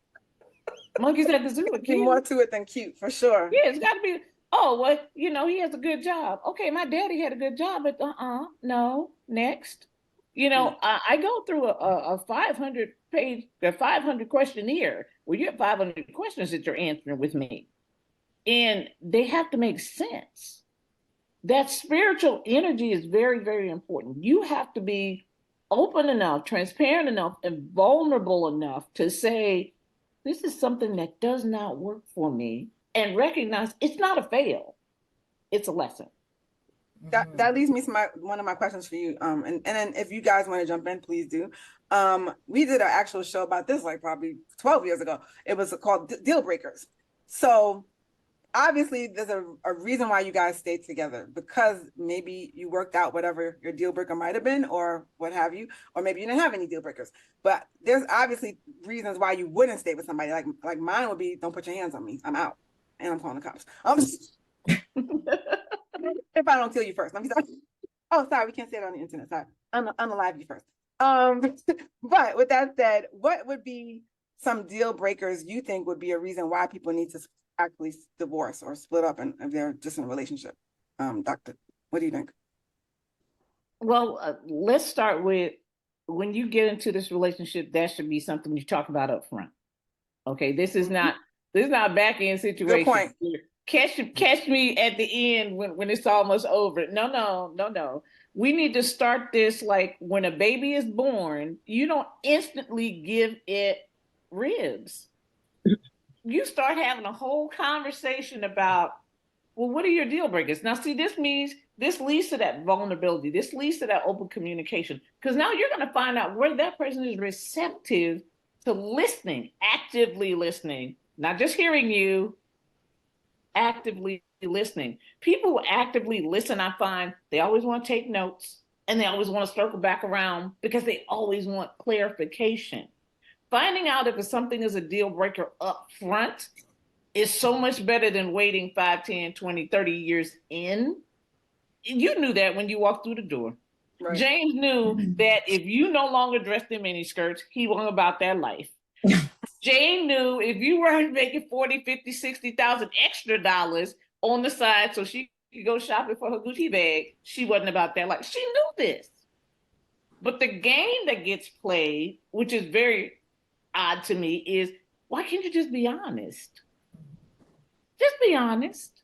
Monkeys at the zoo are cute. More to it than cute, for sure. Yeah, it's got to be. Oh, well, he has a good job. Okay, my daddy had a good job, but no, next. I go through a 500 questionnaire where you have 500 questions that you're answering with me, and they have to make sense. That spiritual energy is very, very important. You have to be open enough, transparent enough, and vulnerable enough to say, this is something that does not work for me, and recognize it's not a fail, it's a lesson. That leads me to one of my questions for you. And then if you guys want to jump in, please do. We did an actual show about this like probably 12 years ago. It was called Deal Breakers. So obviously there's a reason why you guys stayed together, because maybe you worked out whatever your deal breaker might have been, or what have you, or maybe you didn't have any deal breakers. But there's obviously reasons why you wouldn't stay with somebody. Like mine would be, don't put your hands on me, I'm out, and I'm calling the cops. If I don't kill you first. Let me start. Oh, sorry, we can't say it on the internet. Sorry, unalive you first. But with that said, what would be some deal breakers you think would be a reason why people need to actually divorce or split up, and if they're just in a relationship? Doctor, what do you think? Well, let's start with, when you get into this relationship, that should be something you talk about up front. Okay, this is not a back end situation. Good point. Catch me at the end when it's almost over. No. We need to start this like when a baby is born. You don't instantly give it ribs. You start having a whole conversation about, well, what are your deal breakers? Now, see, this leads to that vulnerability. This leads to that open communication. Because now you're going to find out whether that person is receptive to listening, actively listening, not just hearing you, actively listening. People who actively listen, I find they always want to take notes, and they always want to circle back around because they always want clarification. Finding out if something is a deal breaker up front is so much better than waiting 5, 10, 20, 30 years in. You knew that when you walked through the door. Right. James knew that if you no longer dressed in miniskirts, he wasn't about that life. Jane knew if you weren't making 40, 50, 60,000 extra dollars on the side so she could go shopping for her Gucci bag, she wasn't about that life. She knew this. But the game that gets played, which is very odd to me, is why can't you just be honest? Just be honest.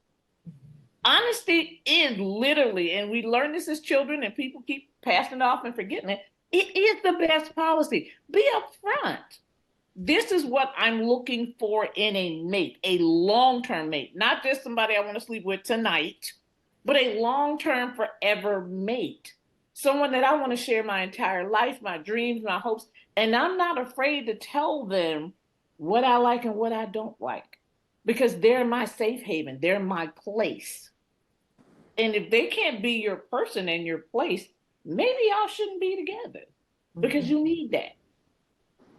Honesty is literally, and we learn this as children and people keep passing it off and forgetting it, it is the best policy. Be upfront. This is what I'm looking for in a mate, a long-term mate, not just somebody I want to sleep with tonight, but a long-term forever mate. Someone that I want to share my entire life, my dreams, my hopes, and I'm not afraid to tell them what I like and what I don't like, because they're my safe haven. They're my place. And if they can't be your person and your place, maybe y'all shouldn't be together, because you need that.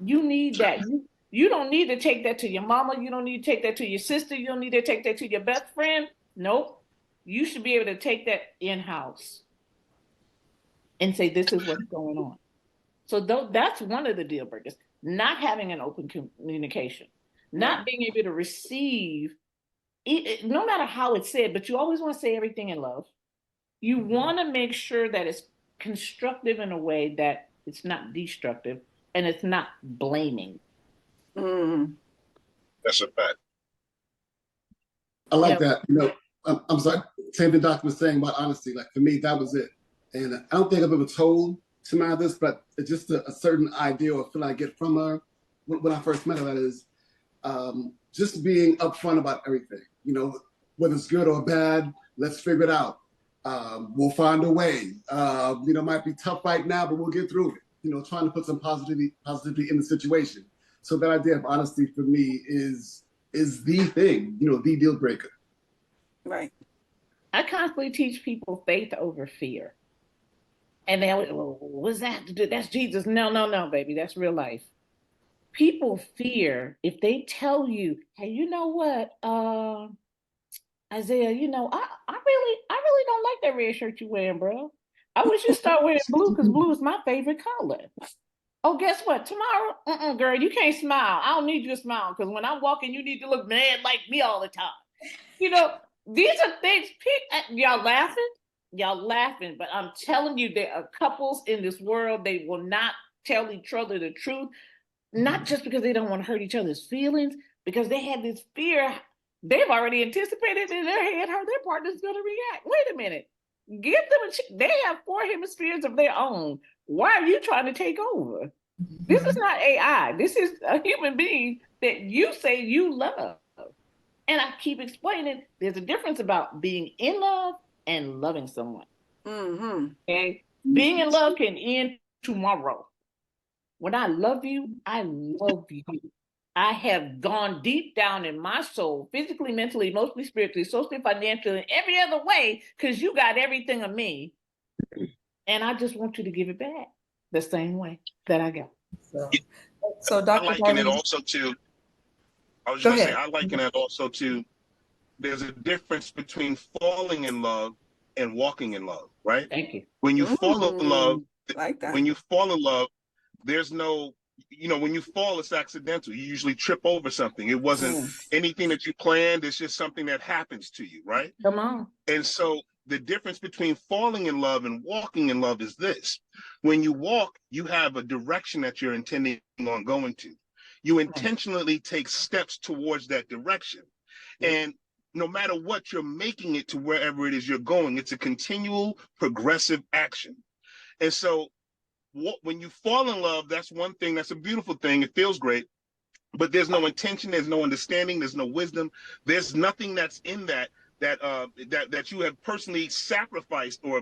You need that. You don't need to take that to your mama. You don't need to take that to your sister. You don't need to take that to your best friend. Nope. You should be able to take that in-house and say, this is what's going on. So that's one of the deal breakers. Not having an open communication, not being able to receive, no matter how it's said, but you always want to say everything in love. You want to make sure that it's constructive in a way that it's not destructive and it's not blaming. That's a fact. I like that. I'm sorry, same thing Doctor was saying about honesty. Like for me, that was it. And I don't think I've ever told Simone this, but it's just a certain idea or feel I get from her when I first met her. That is just being upfront about everything. Whether it's good or bad, let's figure it out. We'll find a way. It might be tough right now, but we'll get through it. Trying to put some positivity in the situation. So that idea of honesty for me is the thing, the deal breaker. Right. I constantly teach people faith over fear. And they always, well, what's that to do? That's Jesus. No, baby. That's real life. People fear if they tell you, hey, you know what, Isaiah, I really don't like that red shirt you're wearing, bro. I wish you start wearing blue, because blue is my favorite color. Oh, guess what? Tomorrow, girl, you can't smile. I don't need you to smile, because when I'm walking, you need to look mad like me all the time. These are things, y'all laughing, but I'm telling you, there are couples in this world, they will not tell each other the truth, not just because they don't want to hurt each other's feelings, because they have this fear. They've already anticipated in their head how their partner's going to react. Wait a minute. Give them they have 4 hemispheres of their own. Why are you trying to take over? This is not AI. This is a human being that you say you love. And I keep explaining there's a difference about being in love and loving someone. Okay? Being in love can end tomorrow. When I love you, I love you. I have gone deep down in my soul, physically, mentally, emotionally, spiritually, socially, financially, and every other way, because you got everything of me. And I just want you to give it back the same way that I got. So Dr. I liken it also to, I was just going to say, I liken it also to, there's a difference between falling in love and walking in love, right? Thank you. When you fall in love, like that. When you fall in love, there's no, when you fall, it's accidental. You usually trip over something. It wasn't anything that you planned. It's just something that happens to you, right? Come on. And so the difference between falling in love and walking in love is this. When you walk, you have a direction that you're intending on going to. You intentionally take steps towards that direction. And no matter what, you're making it to wherever it is you're going. It's a continual progressive action. And so when you fall in love, that's one thing. That's a beautiful thing. It feels great. But there's no intention. There's no understanding. There's no wisdom. There's nothing that's in that you have personally sacrificed or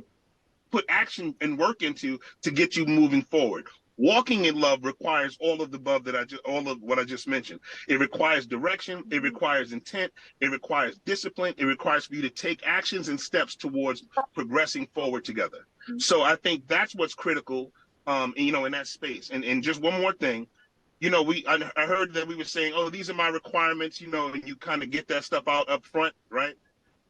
put action and work into to get you moving forward. Walking in love requires all of the above all of what I just mentioned. It requires direction. It requires intent. It requires discipline. It requires for you to take actions and steps towards progressing forward together. So I think that's what's critical, in that space. And just one more thing, I heard that we were saying, oh, these are my requirements, and you kind of get that stuff out up front, right?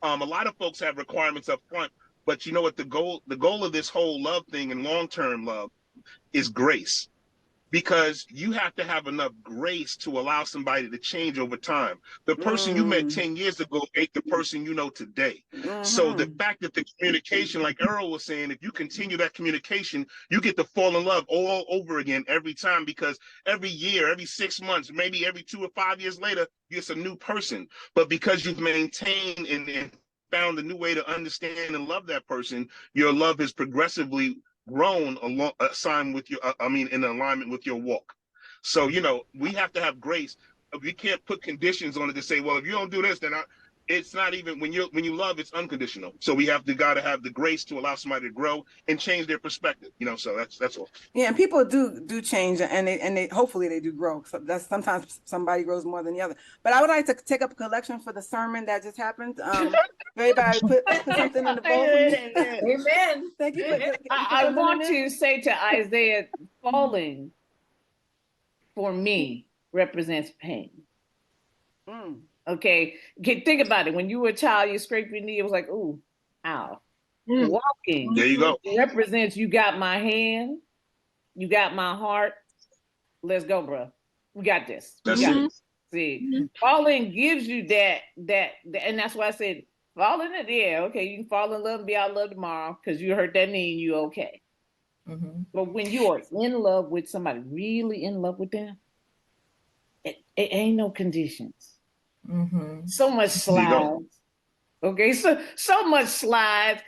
A lot of folks have requirements up front, but you know what, the goal of this whole love thing and long-term love is grace, because you have to have enough grace to allow somebody to change over time. The person you met 10 years ago ain't the person you know today. So the fact that the communication, like Earl was saying, if you continue that communication, you get to fall in love all over again every time, because every year, every 6 months, maybe every 2 or 5 years later, you're a new person. But because you've maintained and found a new way to understand and love that person, your love has progressively grown in alignment with your walk. So we have to have grace. We can't put conditions on it to say, well, if you don't do this, then it's not even when you love, it's unconditional. So we gotta have the grace to allow somebody to grow and change their perspective. So that's all. Yeah, and people do change, and they hopefully they do grow. So that's sometimes somebody grows more than the other. But I would like to take up a collection for the sermon that just happened. Everybody put something in the bowl for me. Amen. Thank you. I want to say to Isaiah, falling for me represents pain. Okay, think about it. When you were a child, you scraped your knee. It was like, ooh, ow. Walking. There you go. Represents you got my hand, you got my heart. Let's go, bro. We got this. That's it. See, falling gives you that, and that's why I said falling. Yeah, okay, you can fall in love and be out of love tomorrow because you hurt that knee and you okay. But when you are in love with somebody, really in love with them, it ain't no conditions. So much slides. Okay, so much slides.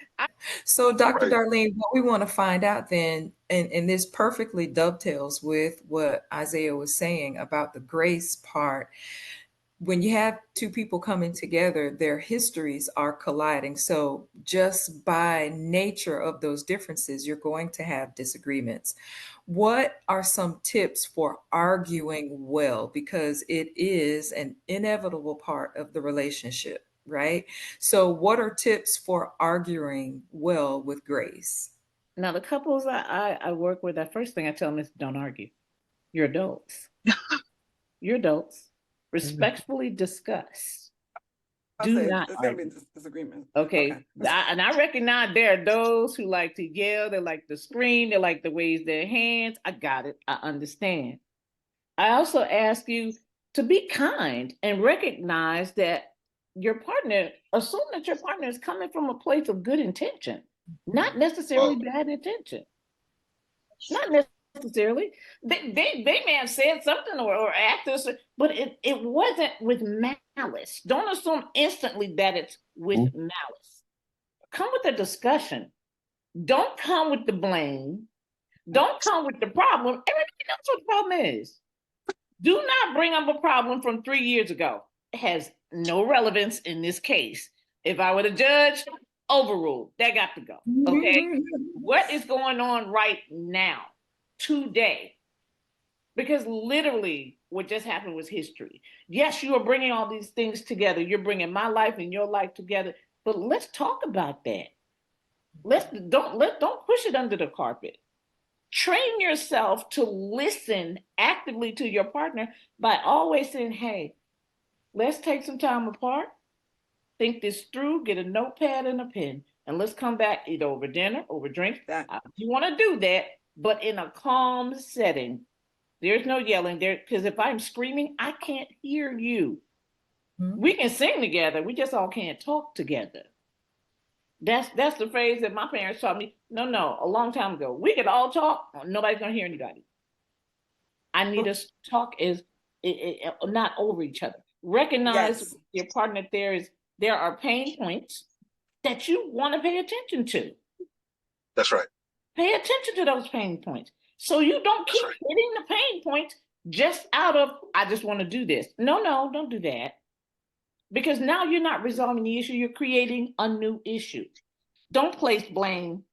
So Dr. Darlene, what we want to find out then, and this perfectly dovetails with what Isaiah was saying about the grace part. When you have two people coming together, their histories are colliding. So just by nature of those differences, you're going to have disagreements. What are some tips for arguing well? Because it is an inevitable part of the relationship, right? So what are tips for arguing well with grace? Now, the couples I work with, the first thing I tell them is don't argue. You're adults. You're adults. Respectfully discuss. Do not argue. Disagreement. Okay. And I recognize there are those who like to yell, they like to scream, they like to raise their hands. I got it. I understand. I also ask you to be kind and recognize that assume that your partner is coming from a place of good intention, not necessarily bad intention. Not necessarily. They may have said something or acted, but it wasn't with malice. Don't assume instantly that it's with malice. Come with a discussion. Don't come with the blame. Don't come with the problem. Everybody knows what the problem is. Do not bring up a problem from 3 years ago. It has no relevance in this case. If I were the judge, overruled. That got to go. Okay. What is going on right now, today? Because literally what just happened was history. Yes, you are bringing all these things together. You're bringing my life and your life together. But let's talk about that. Don't push it under the carpet. Train yourself to listen actively to your partner by always saying, hey, let's take some time apart, think this through, get a notepad and a pen, and let's come back either over dinner, over drinks. You want to do that, but in a calm setting. There's no yelling there, because if I'm screaming, I can't hear you. We can sing together, we just all can't talk together. That's the phrase that my parents taught me. No, a long time ago. We could all talk, nobody's gonna hear anybody. I need us to talk not over each other. Recognize your partner, there are pain points that you want to pay attention to. That's right. Pay attention to those pain points. So you don't keep hitting the pain points just out of, I just want to do this. No, don't do that. Because now you're not resolving the issue, you're creating a new issue. Don't place blame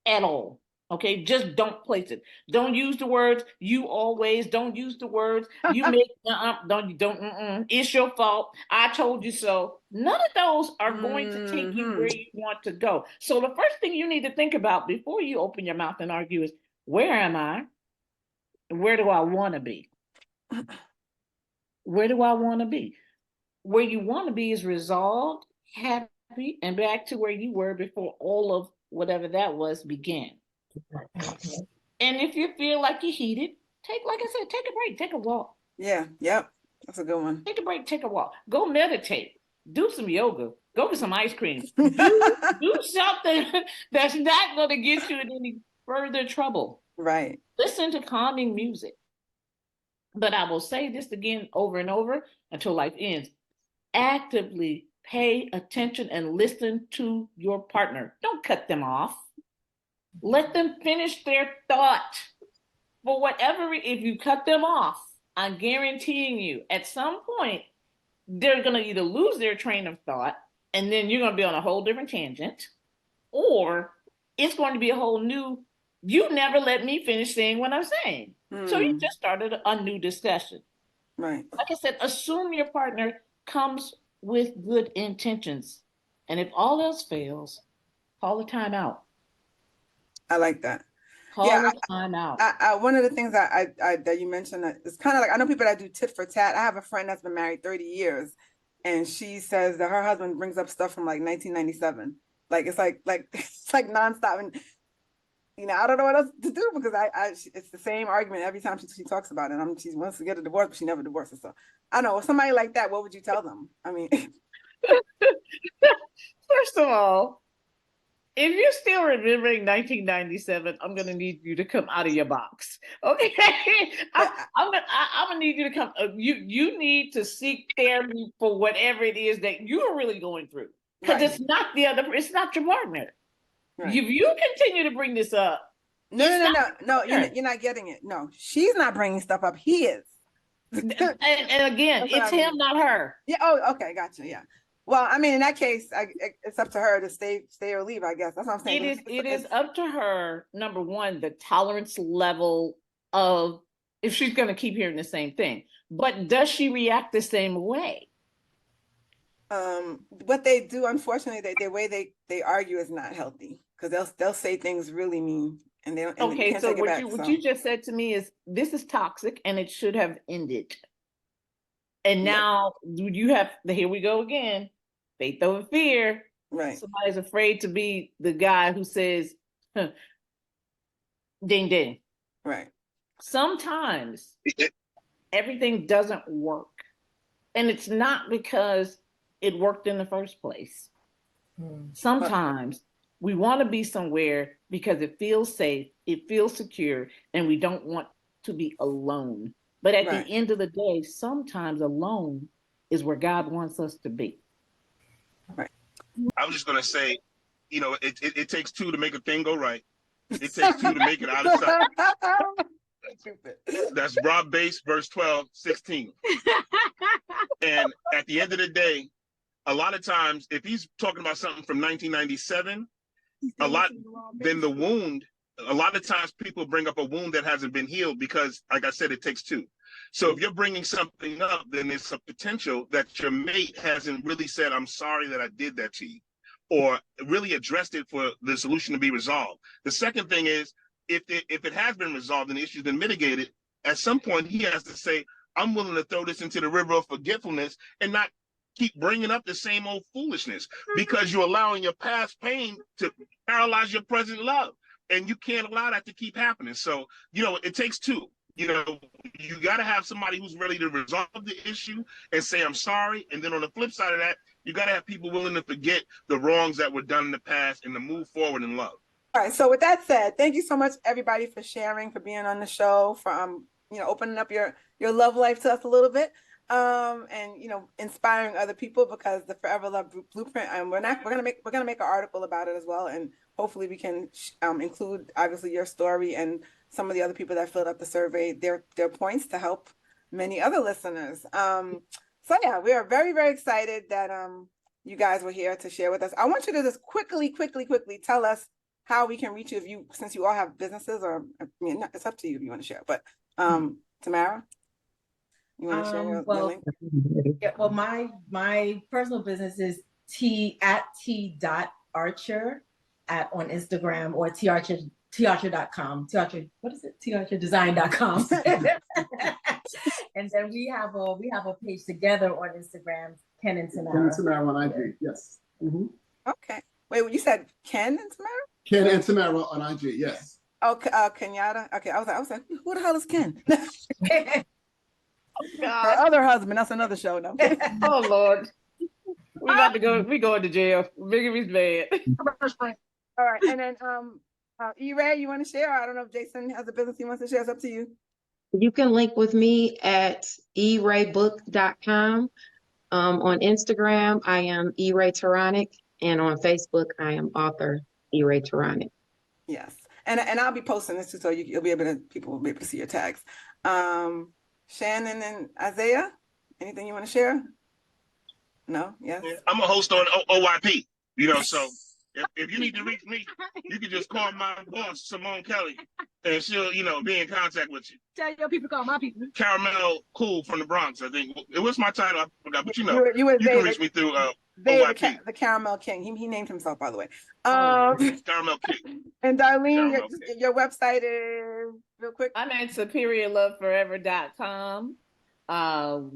at all. Okay, just don't place it. Don't use the words you always. Don't use the words you make. Don't. It's your fault. I told you so. None of those are going to take you where you want to go. So the first thing you need to think about before you open your mouth and argue is, where am I? Where do I want to be? Where do I want to be? Where you want to be is resolved, happy, and back to where you were before all of whatever that was began. And if you feel like you're heated, like I said, take a break, take a walk. Yep. That's a good one. Take a break, take a walk. Go meditate. Do some yoga. Go get some ice cream. Do something that's not going to get you in any further trouble. Right. Listen to calming music. But I will say this again over and over until life ends. Actively pay attention and listen to your partner. Don't cut them off. Let them finish their thought. For whatever, if you cut them off, I'm guaranteeing you, at some point, they're going to either lose their train of thought, and then you're going to be on a whole different tangent, or it's going to be a whole new, you never let me finish saying what I'm saying. So you just started a new discussion. Right. Like I said, assume your partner comes with good intentions. And if all else fails, call a timeout. I like that. Call a timeout. One of the things that you mentioned, that it's kind of like, I know people that do tit for tat. I have a friend that's been married 30 years, and she says that her husband brings up stuff from like 1997. Like it's like it's like nonstop, and I don't know what else to do, because it's the same argument every time she talks about it. She wants to get a divorce, but she never divorces. So I don't know, somebody like that, what would you tell them? I mean, first of all, if you're still remembering 1997, I'm gonna need you to come out of your box. Okay, I'm gonna need you to come. You need to seek therapy for whatever it is that you're really going through, because it's not it's not your partner. Right. If you continue to bring this up, no, you're not getting it. No, she's not bringing stuff up. He is. and again, it's him, not her. Yeah. Oh, okay, gotcha. Yeah. Well, I mean, in that case, it's up to her to stay or leave, I guess. That's what I'm saying. It is up to her, number one, the tolerance level of if she's going to keep hearing the same thing. But does she react the same way? What they do, unfortunately, the way they argue is not healthy, because they'll say things really mean, and they don't. And okay, so what you just said to me is, this is toxic and it should have ended. And now you have, here we go again, faith over fear. Right. Somebody's afraid to be the guy who says, ding, ding. Right. Sometimes everything doesn't work. And it's not because it worked in the first place. Sometimes we want to be somewhere because it feels safe, it feels secure, and we don't want to be alone. But at the end of the day, sometimes alone is where God wants us to be. Right. I was just going to say, it takes two to make a thing go right. It takes two to make it out of sight. That's Rob Base, verse 12, 16. And at the end of the day, a lot of times, if he's talking about something from 1997, then the wound, a lot of times people bring up a wound that hasn't been healed because, like I said, it takes two. So if you're bringing something up, then there's a potential that your mate hasn't really said, I'm sorry that I did that to you, or really addressed it for the solution to be resolved. The second thing is, if it has been resolved and the issue's been mitigated, at some point he has to say, I'm willing to throw this into the river of forgetfulness and not keep bringing up the same old foolishness, because you're allowing your past pain to paralyze your present love, and you can't allow that to keep happening. So, it takes two. You got to have somebody who's ready to resolve the issue and say, I'm sorry. And then on the flip side of that, you got to have people willing to forget the wrongs that were done in the past and to move forward in love. All right. So with that said, thank you so much, everybody, for sharing, for being on the show, for opening up your love life to us a little bit. And inspiring other people, because the Forever Love Blueprint, and we're gonna make an article about it as well, and hopefully we can include obviously your story and some of the other people that filled out the survey, their points, to help many other listeners. So yeah, we are very, very excited that you guys were here to share with us. I want you to just quickly tell us how we can reach you, since you all have businesses, or it's up to you if you want to share. But Tamara, you want to share your link? Yeah, well, my personal business is t.archer on Instagram, or tarcher.com. What is it? tarcherdesign.com. And then we have a page together on Instagram, Ken and Tamara. Ken and Tamara on IG, yes. Mm-hmm. Okay. Wait, you said Ken and Tamara? Ken and Tamara on IG, yes. Oh, Kenyatta. Okay, I was like, who the hell is Ken? Her other husband. That's another show. No. Oh Lord, we got to go. We going to jail. Bigamy's bad. All right, and then E-Ray, you want to share? I don't know if Jason has a business he wants to share. It's up to you. You can link with me at eraybook.com. On Instagram, I am E-Ray Turonek, and on Facebook, I am author E-Ray Turonek. Yes, and I'll be posting this too, so people will be able to see your tags. Shannon and Isaiah, anything you want to share? No? Yes? Yeah, I'm a host on OYP, so if you need to reach me, you can just call my boss, Simone Kelly, and she'll, be in contact with you. Tell your people, call my people. Caramel Cool from the Bronx, I think. It was my title, I forgot, but You were you can reach me through OYP. the Caramel King. He named himself, by the way. Caramel King. And Darlene, your website is real quick. I'm at superiorloveforever.com.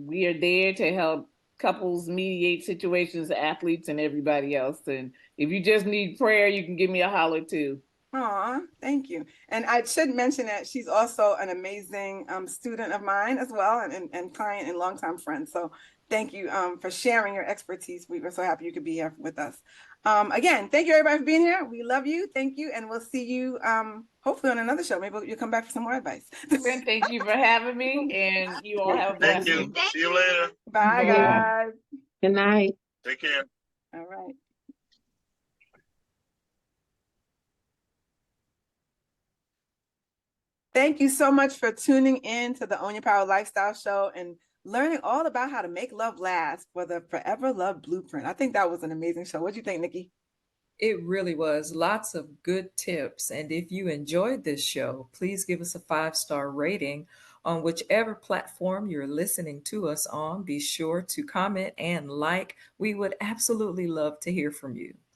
We are there to help couples mediate situations, athletes, and everybody else. And if you just need prayer, you can give me a holler too. Aw, thank you. And I should mention that she's also an amazing student of mine as well, and client and longtime friend. So thank you for sharing your expertise. We were so happy you could be here with us. Again, thank you everybody for being here. We love you. Thank you. And we'll see you hopefully on another show. Maybe you'll come back for some more advice. Thank you for having me, and you all have a blessed day. Thank you. See you later. Bye, guys. Good night. Take care. All right. Thank you so much for tuning in to the Own Your Power Lifestyle Show and learning all about how to make love last for the Forever Love Blueprint. I think that was an amazing show. What do you think, Nikki? It really was. Lots of good tips. And if you enjoyed this show, please give us a 5-star rating on whichever platform you're listening to us on. Be sure to comment and like. We would absolutely love to hear from you.